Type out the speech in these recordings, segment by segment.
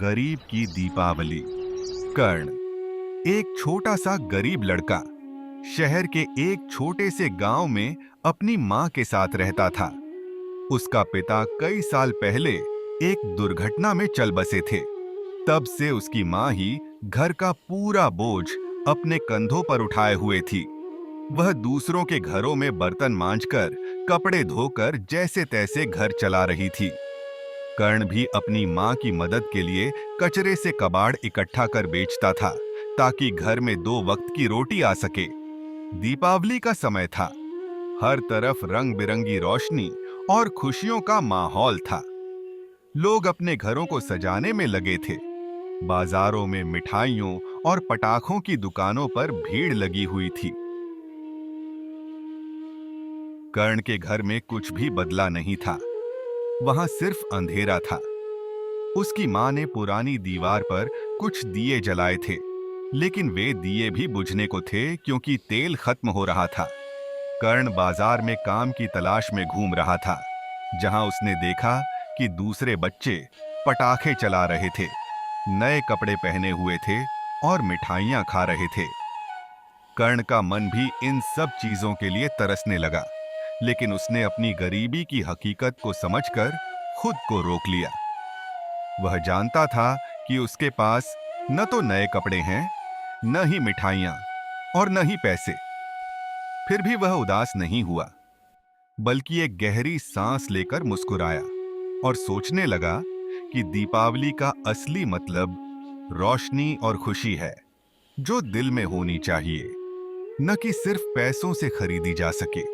गरीब की दीपावली। कर्ण, एक छोटा सा गरीब लड़का, शहर के एक छोटे से गांव में अपनी मां के साथ रहता था। उसका पिता कई साल पहले एक दुर्घटना में चल बसे थे। तब से उसकी मां ही घर का पूरा बोझ अपने कंधों पर उठाए हुए थी। वह दूसरों के घरों में बर्तन मांजकर, कपड़े धोकर जैसे तैसे घर चला रही थी। कर्ण भी अपनी मां की मदद के लिए कचरे से कबाड़ इकट्ठा कर बेचता था, ताकि घर में 2 वक्त की रोटी आ सके। दीपावली का समय था। हर तरफ रंग बिरंगी रोशनी और खुशियों का माहौल था। लोग अपने घरों को सजाने में लगे थे। बाजारों में मिठाइयों और पटाखों की दुकानों पर भीड़ लगी हुई थी। कर्ण के घर में कुछ भी बदला नहीं था। वहां सिर्फ अंधेरा था। उसकी मां ने पुरानी दीवार पर कुछ दिए जलाए थे, लेकिन वे दिए भी बुझने को थे क्योंकि तेल खत्म हो रहा था। कर्ण बाजार में काम की तलाश में घूम रहा था, जहां उसने देखा कि दूसरे बच्चे पटाखे चला रहे थे, नए कपड़े पहने हुए थे और मिठाइयां खा रहे थे। कर्ण का मन भी इन सब चीजों के लिए तरसने लगा, लेकिन उसने अपनी गरीबी की हकीकत को समझकर खुद को रोक लिया। वह जानता था कि उसके पास न तो नए कपड़े हैं, न ही मिठाइयां और न ही पैसे। फिर भी वह उदास नहीं हुआ, बल्कि एक गहरी सांस लेकर मुस्कुराया और सोचने लगा कि दीपावली का असली मतलब रोशनी और खुशी है, जो दिल में होनी चाहिए, न कि सिर्फ पैसों से खरीदी जा सके।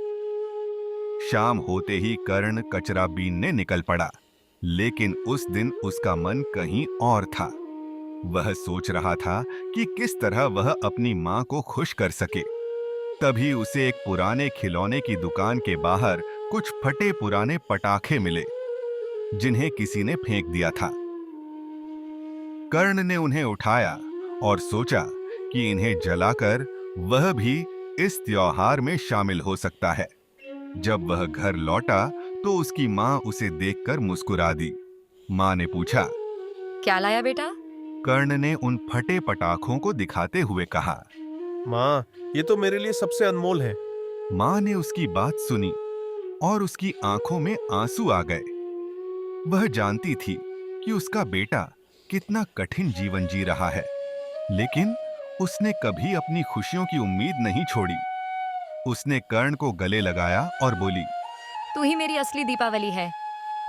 शाम होते ही कर्ण कचरा बीनने निकल पड़ा, लेकिन उस दिन उसका मन कहीं और था। वह सोच रहा था कि किस तरह वह अपनी मां को खुश कर सके। तभी उसे एक पुराने खिलौने की दुकान के बाहर कुछ फटे पुराने पटाखे मिले, जिन्हें किसी ने फेंक दिया था। कर्ण ने उन्हें उठाया और सोचा कि इन्हें जलाकर वह भी इस त्योहार में शामिल हो सकता है। जब वह घर लौटा तो उसकी मां उसे देखकर मुस्कुरा दी। मां ने पूछा, क्या लाया बेटा? कर्ण ने उन फटे पटाखों को दिखाते हुए कहा। माँ, ये तो मेरे लिए सबसे अनमोल है। मां ने उसकी बात सुनी और उसकी आंखों में आंसू आ गए। वह जानती थी कि उसका बेटा कितना कठिन जीवन जी रहा है, लेकिन उसने कभी अपनी खुशियों की उम्मीद नहीं छोड़ी। उसने कर्ण को गले लगाया और बोली, तू ही मेरी असली दीपावली है।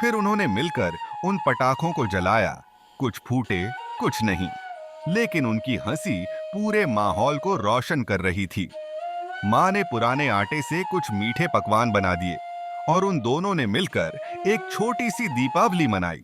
फिर उन्होंने मिलकर उन पटाखों को जलाया। कुछ फूटे, कुछ नहीं, लेकिन उनकी हंसी पूरे माहौल को रोशन कर रही थी। मां ने पुराने आटे से कुछ मीठे पकवान बना दिए और उन दोनों ने मिलकर एक छोटी सी दीपावली मनाई।